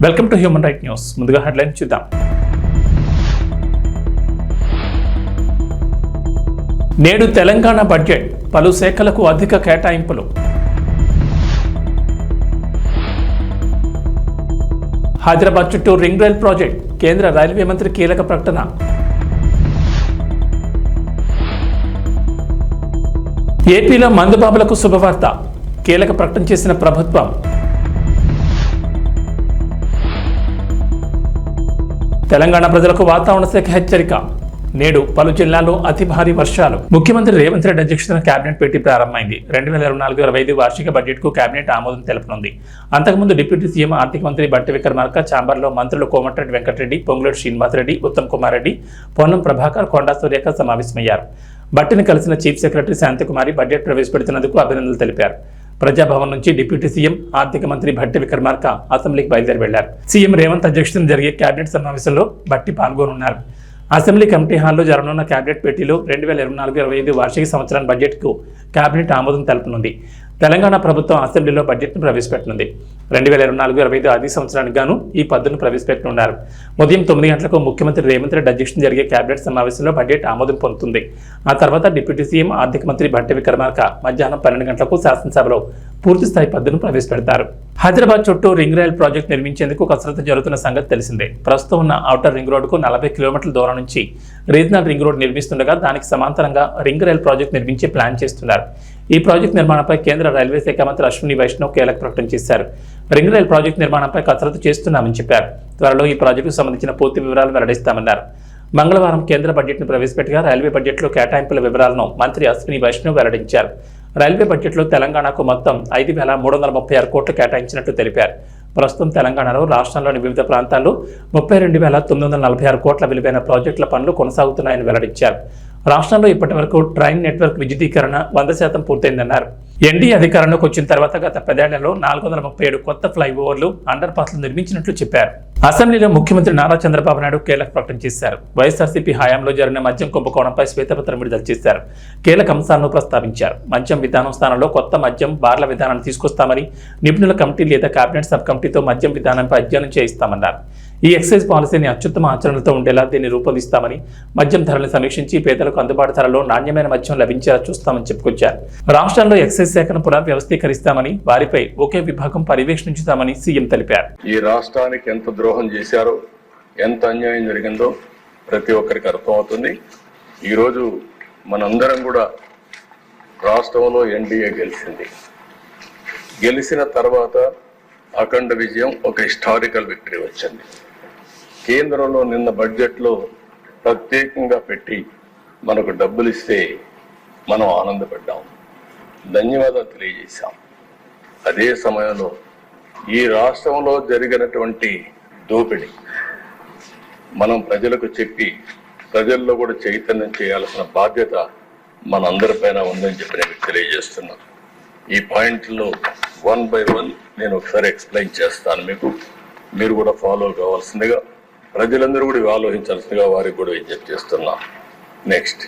Welcome to human right news. ముందుగా headline చూద్దాం. నేడు తెలంగాణ బడ్జెట్, పలు శాఖలకు అధిక కేటాయింపులు. హైదరాబాద్ చుట్టూ రింగ్ రైల్ ప్రాజెక్ట్, కేంద్ర రైల్వే మంత్రి కీలక ప్రకటన. ఏపీలో మందుబాబులకు శుభవార్త, కీలక ప్రకటన చేసిన ప్రభుత్వం. తెలంగాణ ప్రజలకు వాతావరణ శాఖ హెచ్చరిక, నేడు పలు జిల్లాల్లో అతి భారీ వర్షాలు. ముఖ్యమంత్రి రేవంత్ రెడ్డి అధ్యక్షతన కేబినెట్ భేటీ ప్రారంభమైంది. 2024-25 వార్షిక బడ్జెట్ కు కేబినెట్ ఆమోదం తెలపనుంది. అంతకుముందు డిప్యూటీ సీఎం ఆర్థిక మంత్రి బట్టి విక్రమార్క, ఛాంబర్లో మంత్రులు కోమటిరెడ్డి వెంకటరెడ్డి, పొంగులేటి శ్రీనివాసరెడ్డి, ఉత్తమ్ కుమార్ రెడ్డి, పొన్నం ప్రభాకర్, కొండా సురేఖ సమావేశమయ్యారు. బట్టిని కలిసిన చీఫ్ సెక్రటరీ శాంతికుమారి బడ్జెట్ ప్రవేశపెడుతున్నందుకు అభినందనలు తెలిపారు. ప్రజాభవన్ నుంచి డిప్యూటీ సీఎం ఆర్థిక మంత్రి భట్టి విక్రమార్క అసెంబ్లీకి బయలుదేరి వెళ్లారు. సీఎం రేవంత్ అధ్యక్షతన జరిగే కేబినెట్ సమావేశంలో బట్టి పాల్గొనున్నారు. అసెంబ్లీ కమిటీ హాల్లో జరగనున్న కేబినెట్ భేటీలో 2024-25 వార్షిక సంవత్సరాల బడ్జెట్ కు కేబినెట్ ఆమోదం తెలపనుంది. తెలంగాణ ప్రభుత్వం అసెంబ్లీలో బడ్జెట్ను ప్రవేశపెట్టనుంది. 2024-25 ఆర్థిక సంవత్సరానికి గాను ఈ పద్దును ప్రవేశపెట్టనున్నారు. ఉదయం 9 గంటలకు ముఖ్యమంత్రి రేవంత్ రెడ్డి అధ్యక్షతన జరిగే కేబినెట్ సమావేశంలో బడ్జెట్ ఆమోదం పొందుతుంది. ఆ తర్వాత డిప్యూటీ సీఎం ఆర్థిక మంత్రి భట్టి విక్రమార్క మధ్యాహ్నం 12 గంటలకు శాసనసభలో పూర్తి స్థాయి పద్దును ప్రవేశపెడతారు. హైదరాబాద్ చుట్టూ రింగ్ రైల్ ప్రాజెక్టు నిర్మించేందుకు కసరత్తు జరుగుతున్న సంగతి తెలిసిందే. ప్రస్తుతం ఉన్న ఔటర్ రింగ్ రోడ్డుకు 40 కిలోమీటర్ల దూరం నుంచి రీజనల్ రింగ్ రోడ్ నిర్మిస్తుండగా దానికి సమాంతరంగా రింగ్ రైల్ ప్రాజెక్టు నిర్మించే ప్లాన్ చేస్తున్నారు. ఈ ప్రాజెక్టు నిర్మాణంపై కేంద్ర రైల్వే శాఖ మంత్రి అశ్విని వైష్ణవ్ కీలక ప్రకటన చేశారు. రింగ్ రైల్ ప్రాజెక్టు నిర్మాణంపై కసరత్తు చేస్తున్నామని చెప్పారు. త్వరలో ఈ ప్రాజెక్టుకు సంబంధించిన పూర్తి వివరాలు వెల్లడిస్తామన్నారు. మంగళవారం కేంద్ర బడ్జెట్ను ప్రవేశపెట్టగా రైల్వే బడ్జెట్లో కేటాయింపుల వివరాలను మంత్రి అశ్విని వైష్ణవ్ వెల్లడించారు. రైల్వే బడ్జెట్లో తెలంగాణకు మొత్తం 5,336 కోట్లు కేటాయించినట్లు తెలిపారు. ప్రస్తుతం తెలంగాణలో రాష్ట్రంలోని వివిధ ప్రాంతాల్లో 32,946 కోట్ల విలువైన ప్రాజెక్టుల పనులు కొనసాగుతున్నాయని వెల్లడించారు. రాష్ట్రంలో ఇప్పటి వరకు ట్రైన్ నెట్వర్క్ విద్యుదీకరణ 100% పూర్తయిందన్నారు. ఎన్డీఏ అధికారంలోకి వచ్చిన తర్వాత గత 10 ఏళ్లలో 437 కొత్త ఫ్లైఓవర్లు, అండర్ పాస్లు నిర్మించినట్లు చెప్పారు. అసెంబ్లీలో ముఖ్యమంత్రి నారా చంద్రబాబు నాయుడు కీలక ప్రకటన చేశారు. వైఎస్ఆర్సీపీ హయాంలో జరిగిన మద్యం కుంభకోణంపై శ్వేతపత్రం విడుదల చేశారు. కీలక అంశాలను ప్రస్తావించారు. మద్యం విధానం స్థానంలో కొత్త మద్యం బార్ల విధానాన్ని తీసుకొస్తామని, నిపుణుల కమిటీ లేదా కేబినెట్ సబ్ కమిటీతో మద్యం విధానంపై అధ్యయనం చేయిస్తామన్నారు. ఈ ఎక్సైజ్ పాలసీని అత్యుత్తమ ఆచరణలతో ఉండేలా దీన్ని రూపొందిస్తామని, మద్యం ధరలను సమీక్షించి పేదలకు అందుబాటు ధరలో నాణ్యమైన మద్యం లభించేలా చూస్తామని చెప్పుకొచ్చారు. రాష్ట్రంలో ఎక్సైజ్ శాఖను పునర్వ్యవస్థీకరిస్తామని, వారిపై ఒకే విభాగం పర్యవేక్షించుతామని సీఎం తెలిపారు. ఈ రాష్ట్రానికి ఎంత ద్రోహం చేశారో, ఎంత అన్యాయం జరిగిందో ప్రతి ఒక్కరికి అర్థమవుతుంది. ఈరోజు మనందరం కూడా రాష్ట్రంలో ఎన్డీఏ గెలిచిన తర్వాత అఖండ విజయం, ఒక హిస్టారికల్ విక్టరీ వచ్చింది. కేంద్రంలో నిన్న బడ్జెట్లో ప్రత్యేకంగా పెట్టి మనకు డబ్బులు ఇస్తే మనం ఆనందపడ్డాం, ధన్యవాదాలు తెలియజేశాం. అదే సమయంలో ఈ రాష్ట్రంలో జరిగినటువంటి దోపిడీ మనం ప్రజలకు చెప్పి ప్రజల్లో కూడా చైతన్యం చేయాల్సిన బాధ్యత మనందరిపైన ఉందని చెప్పి నేను తెలియజేస్తున్నాను. ఈ పాయింట్లో 1 by 1 నేను ఒకసారి ఎక్స్ప్లెయిన్ చేస్తాను. మీరు కూడా ఫాలో కావాల్సిందిగా, ప్రజలందరూ కూడా ఆలోచించాల్సిందిగా వారికి కూడా విజ్ఞప్తి చేస్తున్నా. నెక్స్ట్,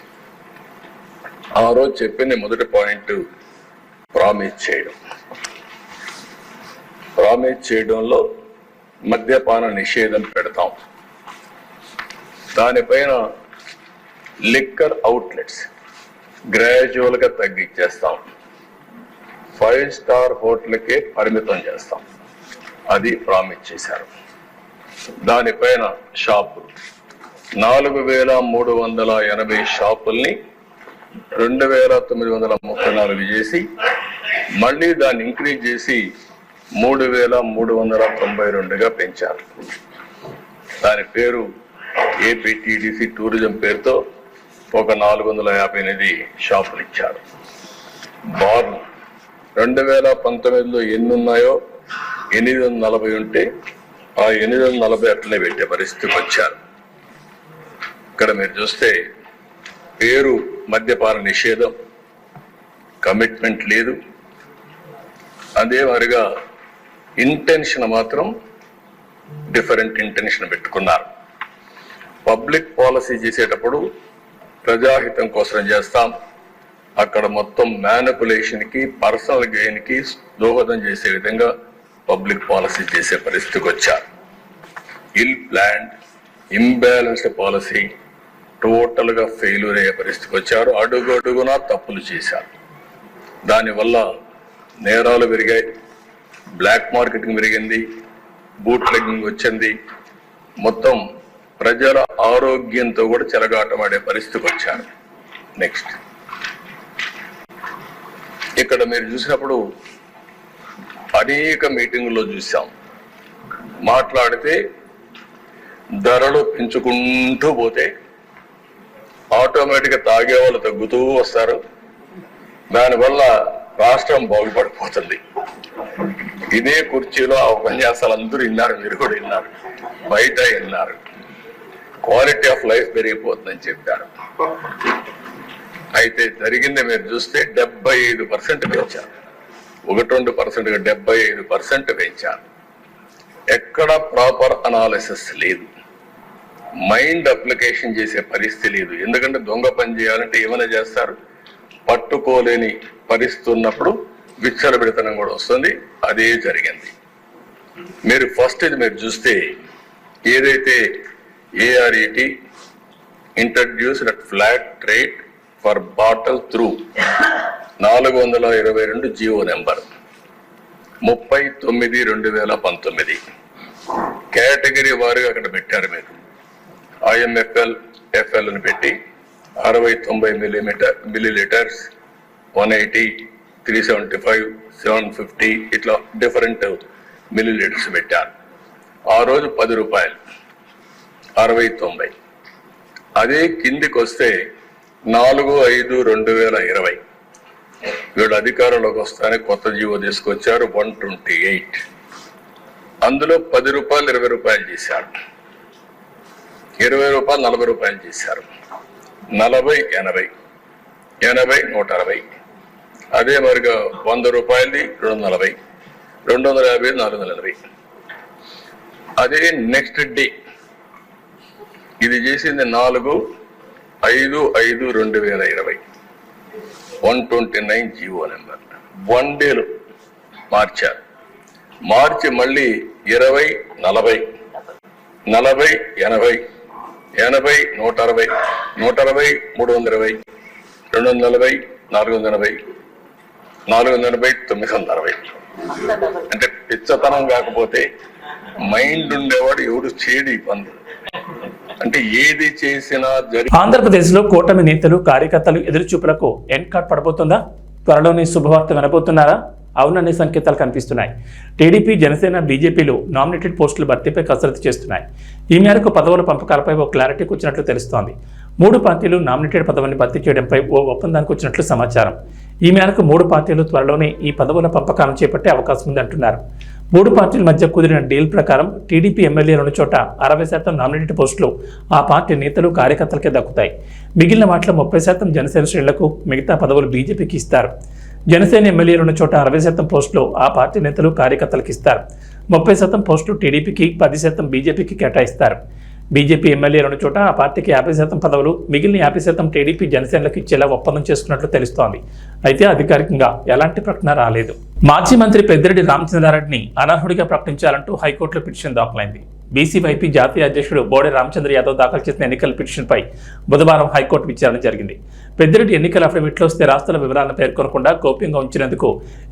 ఆ రోజు చెప్పిన మొదటి పాయింట్ ప్రామిస్ చేయడంలో మద్యపాన నిషేధం పెడతాం. దానిపైన లిక్కర్ అవుట్లెట్స్ గ్రాడ్యువల్గా తగ్గించేస్తాం. 5 స్టార్ హోటల్కే పరిమితం చేస్తాం. అది ప్రామిస్ చేశారు. దానిపైన షాపులు 4,380 షాపుల్ని 2,934 చేసి, మళ్ళీ దాన్ని ఇంక్రీజ్ చేసి 3,392గా పెంచారు. దాని పేరు ఏపీటీడీసీ టూరిజం పేరుతో ఒక 458 షాపులు ఇచ్చారు. బార్లు 2019లో ఎన్ని ఉన్నాయో 840 ఉంటే ఆ 840 అట్లనే పెట్టే పరిస్థితికి వచ్చారు. ఇక్కడ మీరు చూస్తే పేరు మద్యపాన నిషేధం, కమిట్మెంట్ లేదు. అదే మరిగా ఇంటెన్షన్ మాత్రం డిఫరెంట్ ఇంటెన్షన్ పెట్టుకున్నారు. పబ్లిక్ పాలసీ చేసేటప్పుడు ప్రజాహితం కోసం చేస్తాం, అక్కడ మొత్తం మ్యానిపులేషన్కి, పర్సనల్ గెయిన్కి దోహదం చేసే విధంగా పబ్లిక్ పాలసీ చేసే పరిస్థితికి వచ్చారు. ఇల్ ప్లాన్డ్, ఇంబ్యాలెన్స్డ్ పాలసీ, టోటల్ గా ఫెయిల్యూర్ అయ్యే పరిస్థితికి వచ్చారు. అడుగు అడుగునా తప్పులు చేశారు. దానివల్ల నేరాలు పెరిగాయి, బ్లాక్ మార్కెటింగ్ పెరిగింది, బూట్ లెగ్గింగ్ వచ్చింది. మొత్తం ప్రజల ఆరోగ్యంతో కూడా చెలగాటమాడే పరిస్థితికి వచ్చారు. నెక్స్ట్, ఇక్కడ మీరు చూసినప్పుడు అనేక మీటింగుల్లో చూసాం, మాట్లాడితే ధరలు పెంచుకుంటూ పోతే ఆటోమేటిక్గా తాగే వాళ్ళు తగ్గుతూ వస్తారు. దానివల్ల రాష్ట్రం బాగుపడిపోతుంది. ఇదే కుర్చీలో ఆ ఉపన్యాసాలు అందరూ విన్నారు, మీరు కూడా విన్నారు, బయట విన్నారు. క్వాలిటీ ఆఫ్ లైఫ్ పెరిగిపోతుందని చెప్పారు. అయితే జరిగింది మీరు చూస్తే 75% పెంచారు. 1-2% 75% పెంచారు. ఎక్కడ ప్రాపర్ అనాలిసిస్ లేదు, మైండ్ అప్లికేషన్ చేసే పరిస్థితి లేదు. ఎందుకంటే దొంగ పని చేయాలంటే ఏమైనా చేస్తారు, పట్టుకోలేని పరిస్థితి ఉన్నప్పుడు విచ్చలబిడతనం కూడా వస్తుంది. అదే జరిగింది. మీరు ఫస్ట్ ఇది మీరు చూస్తే ఏదైతే ARET introduced at flat rate for bottle through 422 GO number 39/2019 category వారుగా అక్కడ పెట్టారు. మీరు IMFL, FL అని పెట్టి 60-90 మిల్లీలీటర్స్, 180, 375, 750 ఇట్లా డిఫరెంట్ మిల్లీలీటర్స్ పెట్టారు. ఆ రోజు 10 రూపాయలు, 60-90. అదే కిందికి వస్తే 4/5/2020 వీళ్ళు అధికారంలోకి వస్తానే కొత్త జీవో తీసుకొచ్చారు 128. అందులో 10 రూపాయలు 20 రూపాయలు చేశారు, 20 రూపాయలు 40 రూపాయలు చేశారు, 40, 80, 80, 160. అదే మరిగా 100 రూపాయలది 240, 250, 480. అదే నెక్స్ట్ డే ఇది చేసింది 4/5/2020 129 జీవో నెంబర్. 1 డేలో మార్చారు. మార్చి మళ్ళీ 20, 40, 40, 80, 80, 160, 160, 320, 240, 480, 480, 960. అంటే పిచ్చతనం కాకపోతే మైండ్ ఉండేవాడు ఎవడు చేడి పనులు. అంటే ఏది చేసినా ఆంధ్రప్రదేశ్ లో కూటమి నేతలు కార్యకర్తలు ఎదురుచూపులకు ఎండ్ కార్డ్ పడబోతుందా? త్వరలోనే శుభవార్త వినబోతున్నారా? అవుననే సంకేతాలు కనిపిస్తున్నాయి. టీడీపీ, జనసేన, బీజేపీలు నామినేటెడ్ పోస్టుల భర్తీపై కసరత్తు చేస్తున్నాయి. ఈ మేరకు పదవుల పంపకాలపై ఓ క్లారిటీకి వచ్చినట్లు తెలుస్తోంది. 3 పార్టీలు నామినేటెడ్ పదవిని భర్తీ చేయడంపై ఓ ఒప్పందానికి వచ్చినట్లు సమాచారం. ఈ మేరకు 3 పార్టీలు త్వరలోనే ఈ పదవుల పంపకాలను చేపట్టే అవకాశం ఉందంటున్నారు. 3 పార్టీల మధ్య కుదిరిన డీల్ ప్రకారం టీడీపీ ఎమ్మెల్యేలు ఉన్న చోట 60% నామినేటెడ్ పోస్టులు ఆ పార్టీ నేతలు, కార్యకర్తలకే దక్కుతాయి. మిగిలిన వాటిలో 30% జనసేన శ్రేణులకు, మిగతా పదవులు బీజేపీకి ఇస్తారు. జనసేన ఎమ్మెల్యేలు ఉన్న చోట 60% పోస్టులు ఆ పార్టీ నేతలు, కార్యకర్తలకు ఇస్తారు. 30% పోస్టులు టీడీపీకి, 10% బీజేపీకి కేటాయిస్తారు. బీజేపీ ఎమ్మెల్యేలు ఉన్న చోట ఆ పార్టీకి 50% పదవులు, మిగిలిన 50% టీడీపీ, జనసేనలకు ఇచ్చేలా ఒప్పందం చేసుకున్నట్లు తెలుస్తోంది. అయితే అధికారికంగా ఎలాంటి ప్రకటన రాలేదు. మాజీ మంత్రి పెద్దిరెడ్డి రామచంద్రారెడ్డిని అనర్హుడిగా ప్రకటించాలంటూ హైకోర్టులో పిటిషన్ దాఖలైంది. బీసీవైపీ జాతీయ అధ్యక్షుడు బోడే రామచంద్ర యాదవ్ దాఖలు చేసిన ఎన్నికల పిటిషన్పై బుధవారం హైకోర్టు విచారణ జరిగింది. పెద్దిరెడ్డి ఎన్నికల అఫిడవిట్లో స్థిరాస్తుల వివరాలను పేర్కొనకుండా గోప్యంగా ఉంచినందుకు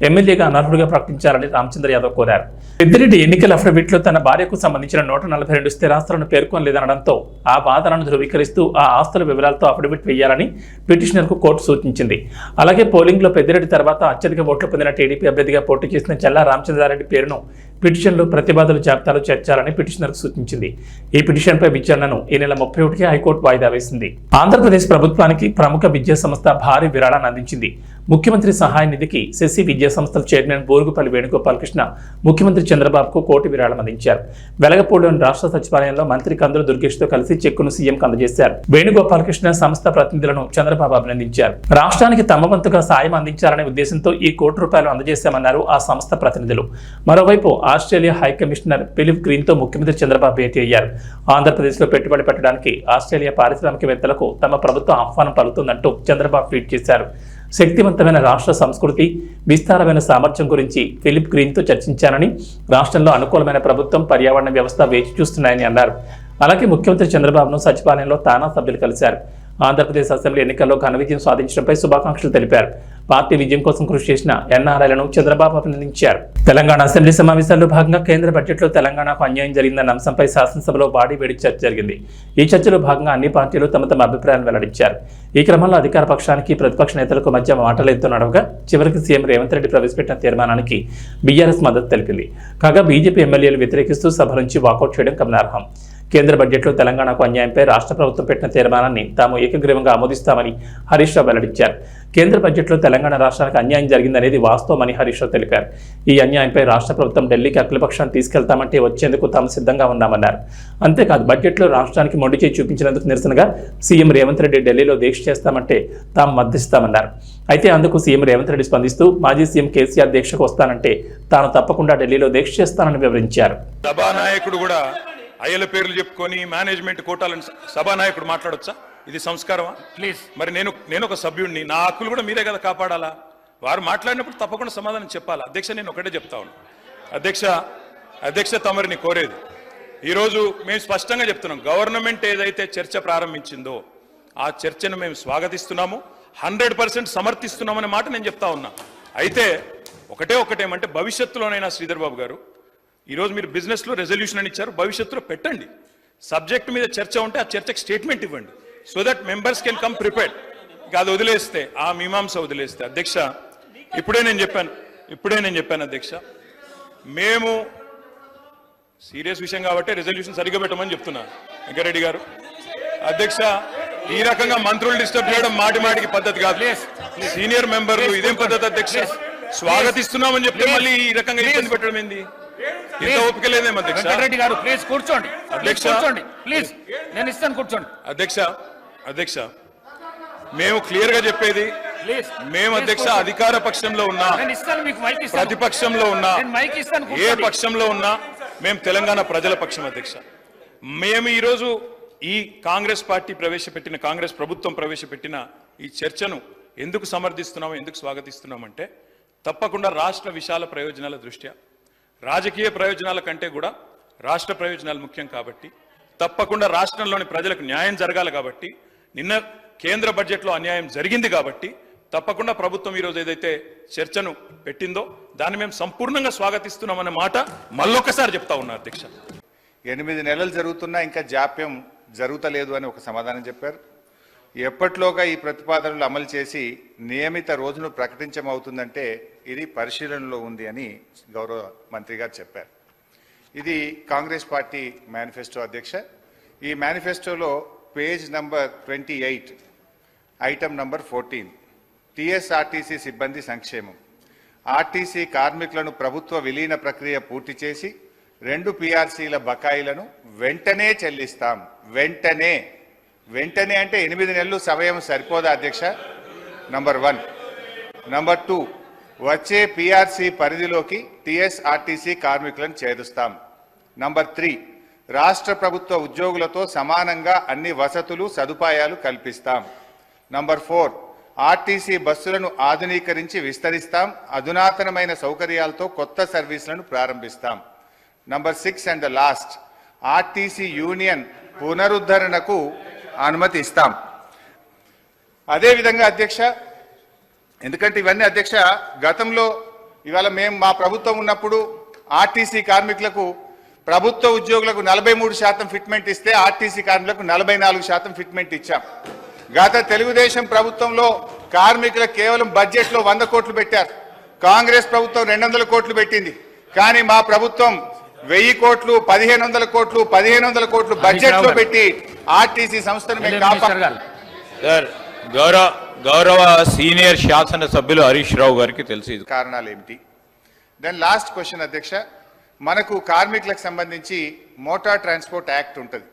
ఎమ్మెల్యేగా అనర్హుడిగా ప్రకటించాలని రామచంద్ర యాదవ్ కోరారు. పెద్దిరెడ్డి ఎన్నికల అఫిడవిట్లో తన భార్యకు సంబంధించిన 142 స్థిరాస్తులను పేర్కొనలేదనడంతో ఆ వాదనను ధృవీకరిస్తూ ఆ ఆస్తుల వివరాలతో అఫిడవిట్ వేయాలని పిటిషనర్కు కోర్టు సూచించింది. అలాగే పోలింగ్లో పెద్దిరెడ్డి తర్వాత అత్యధిక ఓట్లు పొందిన టీడీపీ అభ్యర్థిగా పోటీ చేసిన చల్లా రామచంద్రారెడ్డి పేరును పిటిషన్లో ప్రతివాదుల జాబితాలో చేర్చాలని పిటిషనర్కు సూచించింది. ఈ పిటిషన్పై విచారణను ఈ నెల 31కి హైకోర్టు వాయిదా వేసింది. ఆంధ్రప్రదేశ్ ప్రభుత్వానికి ప్రముఖ విద్యా సంస్థ భారీ విరాళాన్ని అందించింది. ముఖ్యమంత్రి సహాయ నిధికి శశి విద్యా సంస్థల చైర్మన్ బోరుగుపల్లి వేణుగోపాలకృష్ణ ముఖ్యమంత్రి చంద్రబాబుకు కోటి విరాళం అందించారు. వెలగపూడిలోని రాష్ట్ర సచివాలయంలో మంత్రి కందుల దుర్గేష్తో కలిసి చెక్కును సీఎంకు అందజేశారు. వేణుగోపాలకృష్ణ సంస్థ ప్రతినిధులను చంద్రబాబు అభినందించారు. రాష్ట్రానికి తమ వంతుగా సాయం అందించాలనే ఉద్దేశంతో ఈ ₹1 అందజేశామన్నారు ఆ సంస్థ ప్రతినిధులు. మరోవైపు ఆస్ట్రేలియా హై కమిషనర్ ఫిలిప్ గ్రీన్తో ముఖ్యమంత్రి చంద్రబాబు భేటీ అయ్యారు. ఆంధ్రప్రదేశ్లో పెట్టుబడి పెట్టడానికి ఆస్ట్రేలియా పారిశ్రామికవేత్తలకు తమ ప్రభుత్వం ఆహ్వానం పలుకుతుందంటూ చంద్రబాబు ట్వీట్ చేశారు. శక్తివంతమైన రాష్ట్ర సంస్కృతి, విస్తారమైన సామర్థ్యం గురించి ఫిలిప్ గ్రీన్తో చర్చించానని, రాష్ట్రంలో అనుకూలమైన ప్రభుత్వం, పర్యావరణ వ్యవస్థ వేచి చూస్తున్నాయని అన్నారు. అలాగే ముఖ్యమంత్రి చంద్రబాబును సచివాలయంలో తానా సభ్యులు కలిశారు. ఆంధ్రప్రదేశ్ అసెంబ్లీ ఎన్నికల్లో ఘన విజయం సాధించడంపై శుభాకాంక్షలు తెలిపారు. పార్టీ విజయం కోసం కృషి చేసిన ఎన్ఆర్ఐలను చంద్రబాబు అభినందించారు. తెలంగాణ అసెంబ్లీ సమావేశాల్లో భాగంగా కేంద్ర బడ్జెట్లో తెలంగాణకు అన్యాయం జరిగిందన్న అంశంపై శాసనసభలో వేడి చర్చ జరిగింది. ఈ చర్చలో భాగంగా అన్ని పార్టీలు తమ అభిప్రాయాలను వెల్లడించారు. ఈ క్రమంలో అధికార పక్షానికి ప్రతిపక్ష నేతలకు మధ్య మాటలెంతో నడవగా చివరికి సీఎం రేవంత్ రెడ్డి ప్రవేశపెట్టిన తీర్మానానికి బీఆర్ఎస్ మద్దతు తెలిపింది. కాగా బీజేపీ ఎమ్మెల్యేలు వ్యతిరేకిస్తూ సభ నుంచి వాకౌట్ చేయడం గమనార్హం. కేంద్ర బడ్జెట్లో తెలంగాణకు అన్యాయంపై రాష్ట్ర ప్రభుత్వం పెట్టిన తీర్మానాన్ని తాము ఏకగ్రీవంగా ఆమోదిస్తామని హరీష్ రావు వెల్లడించారు. కేంద్ర బడ్జెట్లో తెలంగాణ రాష్ట్రానికి అన్యాయం జరిగిందనేది వాస్తవమని హరీష్ రావు తెలిపారు. ఈ అన్యాయంపై రాష్ట్ర ప్రభుత్వం ఢిల్లీకి అఖిలపక్షాన్ని తీసుకెళ్తామంటే వచ్చేందుకు తాము సిద్ధంగా ఉన్నామన్నారు. అంతేకాదు బడ్జెట్లో రాష్ట్రానికి మొండి చేయి చూపించినందుకు నిరసనగా సీఎం రేవంత్ రెడ్డి ఢిల్లీలో దీక్ష చేస్తామంటే తాము మద్దతిస్తామన్నారు. అయితే అందుకు సీఎం రేవంత్ రెడ్డి స్పందిస్తూ మాజీ సీఎం కేసీఆర్ దీక్షకు వస్తానంటే తాను తప్పకుండా ఢిల్లీలో దీక్ష చేస్తానని వివరించారు. సభానాయకుడు కూడా అయ్యల పేర్లు చెప్పుకొని మేనేజ్మెంట్ కోటాలను సభానాయకుడు మాట్లాడొచ్చా? ఇది సంస్కారమా? ప్లీజ్. మరి నేను ఒక సభ్యుడిని, నా హక్కులు కూడా మీరే కదా కాపాడాలా? వారు మాట్లాడినప్పుడు తప్పకుండా సమాధానం చెప్పాలా? అధ్యక్ష, నేను ఒకటే చెప్తా ఉన్నాను. అధ్యక్ష తమరిని కోరేది, ఈరోజు మేము స్పష్టంగా చెప్తున్నాం, గవర్నమెంట్ ఏదైతే చర్చ ప్రారంభించిందో ఆ చర్చను మేము స్వాగతిస్తున్నాము, 100% సమర్థిస్తున్నామనే మాట నేను చెప్తా ఉన్నా. అయితే ఒకటేమంటే భవిష్యత్తులోనైనా శ్రీధర్ బాబు గారు, ఈరోజు మీరు బిజినెస్లో రెజల్యూషన్ అని ఇచ్చారు, భవిష్యత్తులో పెట్టండి. సబ్జెక్ట్ మీద చర్చ ఉంటే ఆ చర్చకు స్టేట్మెంట్ ఇవ్వండి, so that members can come prepared. ఇక అది వదిలేస్తే, ఆ మీమాంస వదిలేస్తే, అధ్యక్ష ఇప్పుడే నేను చెప్పాను అధ్యక్ష, మేము సీరియస్ విషయం కాబట్టి రెజల్యూషన్ సరిగ్గా పెట్టమని చెప్తున్నా వెంకరెడ్డి గారు. అధ్యక్ష, ఈ రకంగా మంత్రులు డిస్టర్బ్ చేయడం మాటికి పద్ధతి కాదు. సీనియర్ మెంబర్లు ఇదేం పద్ధతి అధ్యక్ష? స్వాగతిస్తున్నామని చెప్తే మళ్ళీ ఈ రకంగా ఇబ్బంది పెట్టడం ఏంది? ఇంత ఓపిక లేదేమో అధ్యక్ష. వెంకటరెడ్డి గారు ప్లీజ్ కూర్చోండి. అధ్యక్ష ప్లీజ్, నేను ఇస్తాను, కూర్చోండి. అధ్యక్ష మేము క్లియర్ గా చెప్పేది, మేము అధ్యక్ష అధికార పక్షంలో ఉన్నా, ప్రతిపక్షంలో ఉన్నా, ఏ పక్షంలో ఉన్నా మేము తెలంగాణ ప్రజల పక్షం అధ్యక్ష. మేము ఈరోజు ఈ కాంగ్రెస్ ప్రభుత్వం ప్రవేశపెట్టిన ఈ చర్చను ఎందుకు సమర్థిస్తున్నామో, ఎందుకు స్వాగతిస్తున్నామంటే, తప్పకుండా రాష్ట్ర విశాల ప్రయోజనాల దృష్ట్యా, రాజకీయ ప్రయోజనాల కంటే కూడా రాష్ట్ర ప్రయోజనాలు ముఖ్యం కాబట్టి, తప్పకుండా రాష్ట్రంలోని ప్రజలకు న్యాయం జరగాలి కాబట్టి, నిన్న కేంద్ర బడ్జెట్లో అన్యాయం జరిగింది కాబట్టి తప్పకుండా ప్రభుత్వం ఈరోజు ఏదైతే చర్చను పెట్టిందో దాన్ని మేము సంపూర్ణంగా స్వాగతిస్తున్నామన్న మాట మళ్ళొకసారి చెప్తా ఉన్నా అధ్యక్ష. 8 నెలలు జరుగుతున్నా ఇంకా జాప్యం జరుగుతలేదు అని ఒక సమాధానం చెప్పారు. ఎప్పట్లోగా ఈ ప్రతిపాదనలు అమలు చేసి నియమిత రోజును ప్రకటించమవుతుందంటే ఇది పరిశీలనలో ఉంది అని గౌరవ మంత్రి గారు చెప్పారు. ఇది కాంగ్రెస్ పార్టీ మేనిఫెస్టో అధ్యక్ష. ఈ మేనిఫెస్టోలో page number 28 item number 14 TSRTC సిబ్బంది సంక్షేమం. ఆర్టీసీ కార్మికులను ప్రభుత్వ విలీన ప్రక్రియ పూర్తి చేసి 2 PRCల బకాయిలను వెంటనే చెల్లిస్తాం. వెంటనే అంటే 8 నెలలు సమయం సరిపోదా అధ్యక్ష? నంబర్ 1. నంబర్ 2, వచ్చే PRC పరిధిలోకి టీఎస్ఆర్టీసీ కార్మికులను చేరుస్తాం. నంబర్ 3, రాష్ట్ర ప్రభుత్వ ఉద్యోగులతో సమానంగా అన్ని వసతులు సదుపాయాలు కల్పిస్తాం. నంబర్ 4, ఆర్టీసీ బస్సులను ఆధునీకరించి విస్తరిస్తాం. అధునాతనమైన సౌకర్యాలతో కొత్త సర్వీసులను ప్రారంభిస్తాం. Number 6 and last, RTC union పునరుద్ధరణకు అనుమతి ఇస్తాం. అదేవిధంగా అధ్యక్ష, ఎందుకంటే ఇవన్నీ అధ్యక్ష గతంలో, ఇవాళ మేము మా ప్రభుత్వం ఉన్నప్పుడు ఆర్టీసీ కార్మికులకు, ప్రభుత్వ ఉద్యోగులకు 43% ఫిట్మెంట్ ఇస్తే ఆర్టీసీ కార్మికులకు 44% ఫిట్మెంట్ ఇచ్చాం. గత తెలుగుదేశం ప్రభుత్వంలో కార్మికులకు కేవలం బడ్జెట్లో 100 కోట్లు పెట్టారు. కాంగ్రెస్ ప్రభుత్వం 200 కోట్లు పెట్టింది. కానీ మా ప్రభుత్వం 1000 కోట్లు, 1500 కోట్లు, 1500 కోట్లు బడ్జెట్లో పెట్టి ఆర్టీసీ సంస్థను మేము కాపాడాం. సార్, గౌరవ సీనియర్ శాసన సభ్యులు హరీష్ రావు గారికి తెలిసి కారణాలు ఏమిటి? దెన్ లాస్ట్ క్వశ్చన్ అధ్యక్ష, మనకు కార్మికులకు సంబంధించి మోటార్ ట్రాన్స్పోర్ట్ యాక్ట్ ఉంటుంది.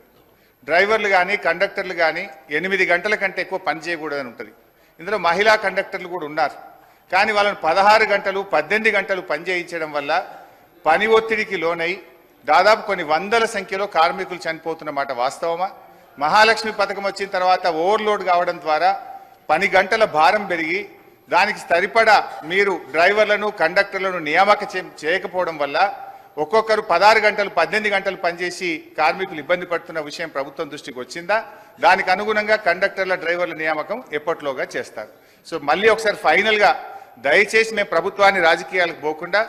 డ్రైవర్లు కానీ కండక్టర్లు కానీ 8 గంటల కంటే ఎక్కువ పని చేయకూడదని ఉంటుంది. ఇందులో మహిళా కండక్టర్లు కూడా ఉన్నారు. కానీ వాళ్ళని 16 గంటలు 18 గంటలు పని చేయించడం వల్ల పని ఒత్తిడికి లోనై దాదాపు కొన్ని వందల సంఖ్యలో కార్మికులు చనిపోతున్నమాట వాస్తవమా? మహాలక్ష్మి పథకం వచ్చిన తర్వాత ఓవర్లోడ్ కావడం ద్వారా పని గంటల భారం పెరిగి దానికి సరిపడా మీరు డ్రైవర్లను కండక్టర్లను నియామక చేయకపోవడం వల్ల ఒక్కొక్కరు 16 గంటలు 18 గంటలు పనిచేసి కార్మికులు ఇబ్బంది పడుతున్న విషయం ప్రభుత్వం దృష్టికి వచ్చిందా? దానికి అనుగుణంగా కండక్టర్ల డ్రైవర్ల నియామకం ఎప్పట్లోగా చేస్తారు. సో మళ్ళీ ఒకసారి ఫైనల్గా దయచేసి మేము ప్రభుత్వాన్ని రాజకీయాలకు పోకుండా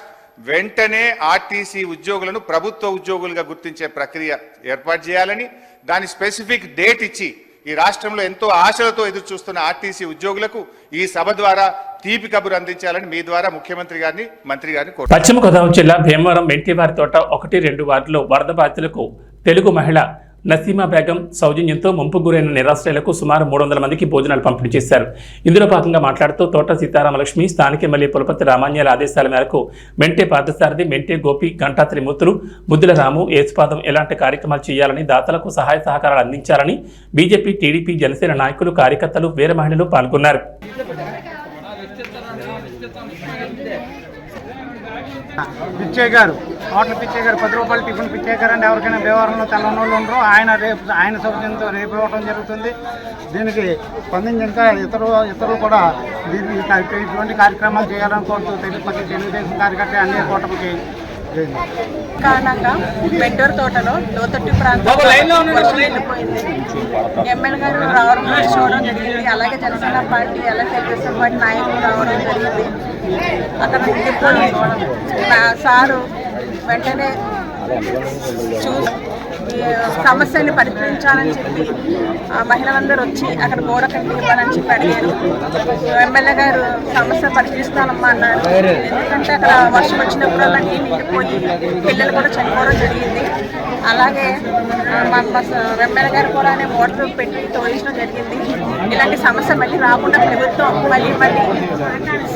వెంటనే ఆర్టీసీ ఉద్యోగులను ప్రభుత్వ ఉద్యోగులుగా గుర్తించే ప్రక్రియ ఏర్పాటు చేయాలని, దాని స్పెసిఫిక్ డేట్ ఇచ్చి ఈ రాష్ట్రంలో ఎంతో ఆశలతో ఎదురు చూస్తున్న ఆర్టీసీ ఉద్యోగులకు ఈ సభ ద్వారా తీపి కబురు అందించాలని మీ ద్వారా ముఖ్యమంత్రి గారిని మంత్రి గారిని కోరుతున్నాను. పశ్చిమ గోదావరి జిల్లా భీమవరం మెంటివారి తోట 1-2 వార్డులో వరద బాధితులకు తెలుగు మహిళ నసీమా బేగం సౌజన్యంతో ముంపు గురైన నిరాశ్రయులకు సుమారు 300 మందికి భోజనాలు పంపిణీ చేశారు. ఇందులో భాగంగా మాట్లాడుతూ తోట సీతారామలక్ష్మి, స్థానిక ఎమ్మెల్యే పులపతి రామాన్యాల ఆదేశాల మేరకు మెంటే పార్థసారథి, మెంటే గోపి, గంటా త్రిమూర్తులు, ముద్దుల రాము, ఏసుపాదం ఎలాంటి కార్యక్రమాలు చేయాలని, దాతలకు సహాయ సహకారాలు అందించాలని బీజేపీ, టీడీపీ, జనసేన నాయకులు, కార్యకర్తలు, వీర మహిళలు పాల్గొన్నారు. పిచ్చయ్య గారు, హోటల్ పిచ్చయ్య గారు 10 రూపాయలు టిఫిన్ పిచ్చయ్య గారు అంటే ఎవరికైనా వ్యవహారంలో తెల్లనోళ్ళు ఉండరు. ఆయన సౌజన్యంతో రేపు ఇవ్వడం జరుగుతుంది. దీనికి స్పందించి ఇంకా ఇతరులు కూడా ఇటువంటి కార్యక్రమాలు చేయాలని కోరుతూ తెలుగుదేశం కార్యకర్త అన్ని కూటమికి కారణంగా మెండూరు తోటలో లోతట్టు ప్రాంతంలో వర్షం వెళ్ళిపోయింది. ఎమ్మెల్యే గారు రావడం చూడడం జరిగింది. అలాగే జనసేన పార్టీ, అలాగే తెలుగుదేశం పార్టీ నాయకులు రావడం జరిగింది. అక్కడ ఉండిపోయి సారు వెంటనే సమస్యని పరిష్కరించాలని చెప్పి మహిళలందరూ వచ్చి అక్కడ గోడ కట్టి ఇవ్వాలని చెప్పి అడిగారు. ఎమ్మెల్యే గారు సమస్య పరిష్కరిస్తానమ్మా అన్నారు. ఎందుకంటే అక్కడ వర్షం వచ్చినప్పుడల్లా నీళ్ళు నిండిపోయి పిల్లలు కూడా చనిపోవడం జరిగింది. అలాగే ఎమ్మెల్యే గారు కూడా మోటార్ పెట్టి తోయించడం జరిగింది. ఇలాంటి సమస్య మళ్ళీ రాకుండా ప్రభుత్వం మళ్ళీ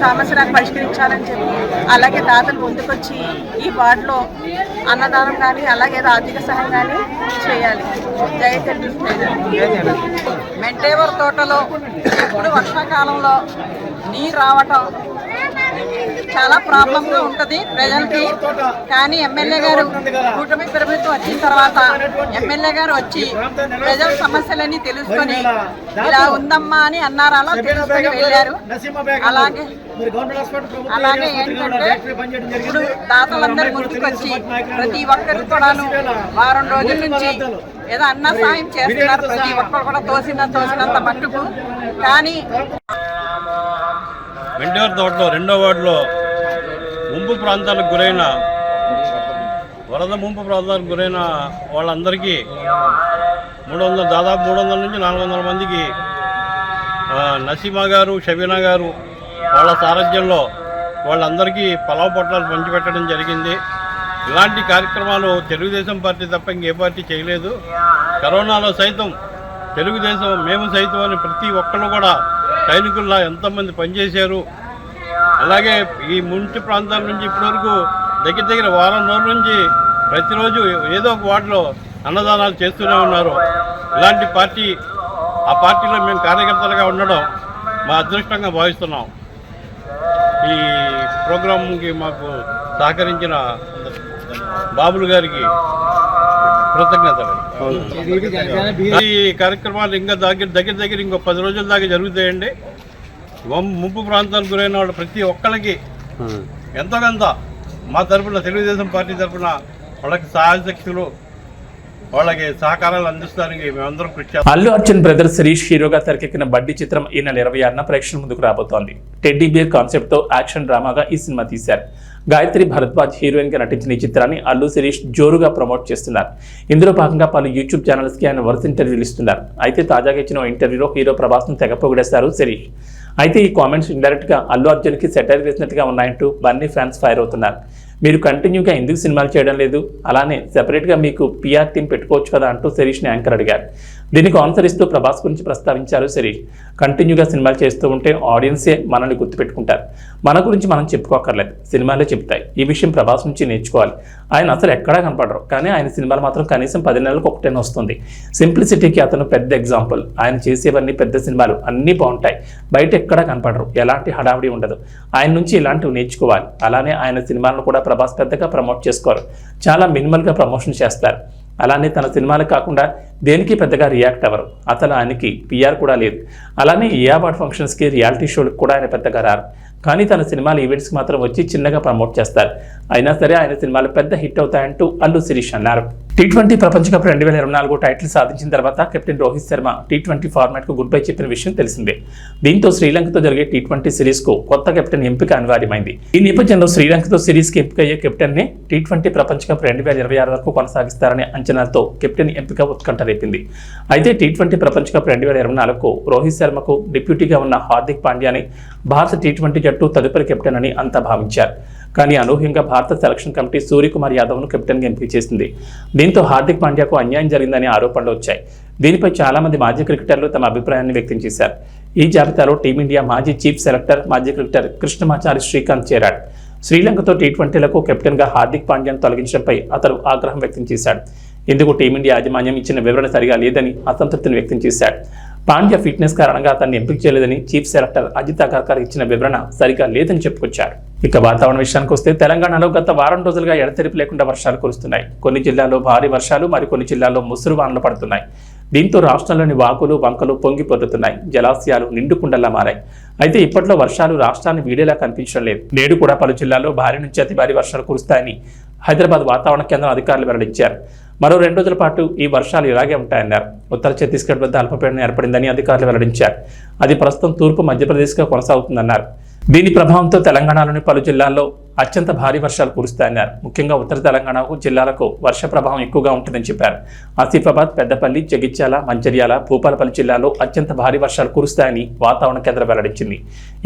సమస్య నాకు పరిష్కరించాలని చెప్పి అలాగే దాతలు ముందుకొచ్చి ఈ వార్డులో అన్నదానం కానీ అలాగే ఆర్థిక సహాయం కానీ చేయాలి. మెంటేవర్ తోటలో ఇప్పుడు వర్షాకాలంలో నీరు రావటం చాలా ప్రాబ్లంగా ఉంటుంది ప్రజలకి. కానీ ఎమ్మెల్యే గారు కూటమి ప్రభుత్వం వచ్చిన తర్వాత ఎమ్మెల్యే గారు వచ్చి ప్రజల సమస్యలన్నీ తెలుసుకొని ఇలా ఉందమ్మా అని అన్నారు. అలా తెలుసుకొని వెళ్ళారు. అలాగే ఏంటంటే ఇప్పుడు దాతలందరూ ముందుకొచ్చి ప్రతి ఒక్కరు కూడాను వారం రోజుల నుంచి ఏదో అన్న సాయం చేస్తున్నారు. ప్రతి ఒక్కరు కూడా తోసినంత మట్టుకు. కానీ మెండూరు తోటలో 2వ వార్డులో ముంపు ప్రాంతాలకు గురైన వరద ముంపు ప్రాంతాలకు గురైన వాళ్ళందరికీ దాదాపు 300 నుంచి 400 మందికి నసీమా గారు, షబీనా గారు వాళ్ళ సారథ్యంలో వాళ్ళందరికీ పలావ్ పొట్లాలు పంచిపెట్టడం జరిగింది. ఇలాంటి కార్యక్రమాలు తెలుగుదేశం పార్టీ తప్ప ఇంకే పార్టీ చేయలేదు. కరోనాలో సైతం తెలుగుదేశం మేము సైతం అని ప్రతి ఒక్కరు కూడా సైనికుల్లా ఎంతమంది పనిచేశారు. అలాగే ఈ ముంపు ప్రాంతాల నుంచి ఇప్పటివరకు దగ్గర వారం రోజుల నుంచి ప్రతిరోజు ఏదో ఒక వార్డులో అన్నదానాలు చేస్తూనే ఉన్నారు. ఇలాంటి పార్టీ, ఆ పార్టీలో మేము కార్యకర్తలుగా ఉండడం మా అదృష్టంగా భావిస్తున్నాం. ఈ ప్రోగ్రాంకి మాకు సహకరించిన బాబులు గారికి కృతజ్ఞతలు. ఈ కార్యక్రమాలు ఇంకా దగ్గర ఇంకో 10 రోజుల దాకా జరుగుతాయండి. ముంపు ప్రాంతాలకు గురైన వాళ్ళు ప్రతి ఒక్కరికి ఎంతో కొంత మా తరఫున తెలుగుదేశం పార్టీ తరఫున వాళ్ళకి సహాయశక్తులు, వాళ్ళకి సహకారాలు అందిస్తానికి మేమందరం కృషి చేస్తాం. అల్లు అర్జున్ బ్రదర్ శిరీష్ హీరోగా తెరకెక్కిన బడ్డీ చిత్రం ఈ నెల 26న ప్రేక్షకుల ముందుకు రాబోతోంది. టెడ్డీ బేర్ కాన్సెప్ట్ తో యాక్షన్ డ్రామాగా ఈ సినిమా తీశారు. గాయత్రి భరద్వాజ్ హీరోయిన్ గా నటించిన ఈ చిత్రాన్ని అల్లు శిరీష్ జోరుగా ప్రమోట్ చేస్తున్నారు. ఇందులో భాగంగా పలు యూట్యూబ్ ఛానల్స్ కి ఆయన వరుస ఇంటర్వ్యూలు ఇస్తున్నారు. అయితే తాజాగా ఇచ్చిన ఇంటర్వ్యూలో హీరో ప్రభాస్ ను తెగ పొగిడేశారు శిరీష్. అయితే ఈ కామెంట్స్ ఇండైరెక్ట్ గా అల్లు అర్జున్ కి సెటైర్ వేసినట్టుగా ఉన్నాయంటూ బన్నీ ఫ్యాన్స్ ఫైర్ అవుతున్నారు. మీరు కంటిన్యూగా ఎందుకు సినిమాలు చేయడం లేదు, అలానే సెపరేట్గా మీకు పిఆర్ టీం పెట్టుకోవచ్చు కదా అంటూ శిరీష్ని యాంకర్ అడిగారు. దీనికి ఆన్సర్ ఇస్తూ ప్రభాస్ గురించి ప్రస్తావించారు శిరీష్. కంటిన్యూగా సినిమాలు చేస్తూ ఉంటే ఆడియన్సే మనల్ని గుర్తుపెట్టుకుంటారు. మన గురించి మనం చెప్పుకోకర్లేదు, సినిమాలే చెప్తాయి. ఈ విషయం ప్రభాస్ నుంచి నేర్చుకోవాలి. ఆయన అసలు ఎక్కడా కనపడరు, కానీ ఆయన సినిమాలు మాత్రం కనీసం 10 నెలలకు ఒకటైనా వస్తుంది. సింప్లిసిటీకి అతను పెద్ద ఎగ్జాంపుల్. ఆయన చేసేవన్నీ పెద్ద సినిమాలు అన్నీ బాగుంటాయి, బయట ఎక్కడా కనపడరు, ఎలాంటి హడావిడి ఉండదు. ఆయన నుంచి ఇలాంటివి నేర్చుకోవాలి. అలానే ఆయన సినిమాలను కూడా ప్రభాస్ పెద్దగా ప్రమోట్ చేసుకోరు, చాలా మినిమల్గా ప్రమోషన్ చేస్తారు. అలానే తన సినిమాలు కాకుండా దేనికి పెద్దగా రియాక్ట్ అవ్వరు. అసలు ఆయనకి పిఆర్ కూడా లేదు. అలానే ఏ అవార్డ్ ఫంక్షన్స్కి రియాలిటీ షోలకు కూడా ఆయన పెద్దగా రారు. కానీ తన సినిమాల ఈవెంట్స్కి మాత్రం వచ్చి చిన్నగా ప్రమోట్ చేస్తారు. అయినా సరే ఆయన సినిమాలు పెద్ద హిట్ అవుతాయంటూ అల్లు శిరీష్ అన్నారు. T20 ప్రపంచ కప్ 2024 టైటిల్ సాధించిన తర్వాత కెప్టెన్ రోహిత్ శర్మ T20 ఫార్మాట్కు గుడ్ బై చెప్పిన విషయం తెలిసిందే. దీంతో శ్రీలంకతో జరిగే T20 సిరీస్కు కొత్త కెప్టెన్ ఎంపిక అనివార్యమైంది. ఈ నేపథ్యంలో శ్రీలంకతో సిరీస్కి ఎంపికయ్యే కెప్టెన్ని T20 ప్రపంచ కప్ 2026 వరకు కొనసాగిస్తారనే అంచనాలతో కెప్టెన్ ఎంపిక ఉత్కంఠ రేపింది. అయితే T20 ప్రపంచ కప్ 2024కు రోహిత్ శర్మకు డిప్యూటీగా ఉన్న హార్దిక్ పాండ్యాని భారత T20 జట్టు తదుపరి కెప్టెన్ అని అంతా భావించారు. కానీ అనూహ్యంగా భారత సెలక్షన్ కమిటీ సూర్యకుమార్ యాదవ్ను కెప్టెన్గా ఎంపిక చేసింది. దీంతో హార్దిక్ పాండ్యాకు అన్యాయం జరిగిందనే ఆరోపణలు వచ్చాయి. దీనిపై చాలా మంది మాజీ క్రికెటర్లు తమ అభిప్రాయాన్ని వ్యక్తం చేశారు. ఈ జాబితాలో టీమిండియా మాజీ చీఫ్ సెలెక్టర్ మాజీ క్రికెటర్ కృష్ణమాచారి శ్రీకాంత్ చేరాడు. శ్రీలంకతో T20లకు కెప్టెన్గా హార్దిక్ పాండ్యాను తొలగించడంపై అతను ఆగ్రహం వ్యక్తం చేశాడు. ఇందుకు టీమిండియా యాజమాన్యం ఇచ్చిన వివరణ సరిగా లేదని అసంతృప్తిని వ్యక్తం చేశాడు. పాండ్యా ఫిట్నెస్ కారణంగా అతన్ని ఎంపిక చేయలేదని చీఫ్ సెలెక్టర్ అజిత్ అగర్కర్ ఇచ్చిన వివరణ సరిగా లేదని చెప్పుకొచ్చారు. ఇక వాతావరణ విషయానికి వస్తే తెలంగాణలో గత వారం రోజులుగా ఎడతెరిపి లేకుండా వర్షాలు కురుస్తున్నాయి. కొన్ని జిల్లాల్లో భారీ వర్షాలు, మరికొన్ని జిల్లాల్లో ముసురు వానలు పడుతున్నాయి. దీంతో రాష్ట్రంలోని వాగులు వంకలు పొంగి పొర్లుతున్నాయి. జలాశయాలు నిండుకుండలా మారాయి. అయితే ఇప్పట్లో వర్షాలు రాష్ట్రాన్ని వీడేలా కనిపించడం లేదు. నేడు కూడా పలు జిల్లాల్లో భారీ నుంచి అతి భారీ వర్షాలు కురుస్తాయని హైదరాబాద్ వాతావరణ కేంద్రం అధికారులు వెల్లడించారు. మరో 2 రోజుల పాటు ఈ వర్షాలు ఇలాగే ఉంటాయన్నారు. ఉత్తర ఛత్తీస్గఢ్ వద్ద అల్పపీడనం ఏర్పడిందని అధికారులు వెల్లడించారు. అది ప్రస్తుతం తూర్పు మధ్యప్రదేశ్గా కొనసాగుతుందన్నారు. దీని ప్రభావంతో తెలంగాణలోని పలు జిల్లాల్లో అత్యంత భారీ వర్షాలు కురుస్తాయన్నారు. ముఖ్యంగా ఉత్తర తెలంగాణ జిల్లాలకు వర్ష ప్రభావం ఎక్కువగా ఉంటుందని చెప్పారు. ఆసిఫాబాద్, పెద్దపల్లి, జగిత్యాల, మంచిర్యాల, భూపాలపల్లి జిల్లాలో అత్యంత భారీ వర్షాలు కురుస్తాయని వాతావరణ కేంద్రం వెల్లడించింది.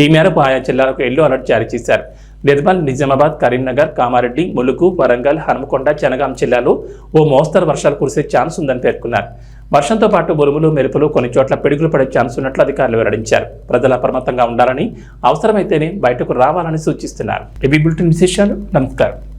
ఈ మేరకు ఆయా జిల్లాలకు ఎల్లో అలర్ట్ జారీ చేశారు. నిర్మల్, నిజామాబాద్, కరీంనగర్, కామారెడ్డి, ములుగు, వరంగల్, హనుమకొండ, జనగాం జిల్లాలో ఓ మోస్తరు వర్షాలు కురిసే ఛాన్స్ ఉందని పేర్కొన్నారు. వర్షంతో పాటు ఉరుములు, మెరుపులు, కొన్ని చోట్ల పిడుగులు పడే ఛాన్స్ ఉన్నట్లు అధికారులు వెల్లడించారు. ప్రజలు అప్రమత్తంగా ఉండాలని, అవసరమైతేనే బయటకు రావాలని సూచిస్తున్నారు. ఏబీ బులెటిన్ విశేషాలు. నమస్కారం.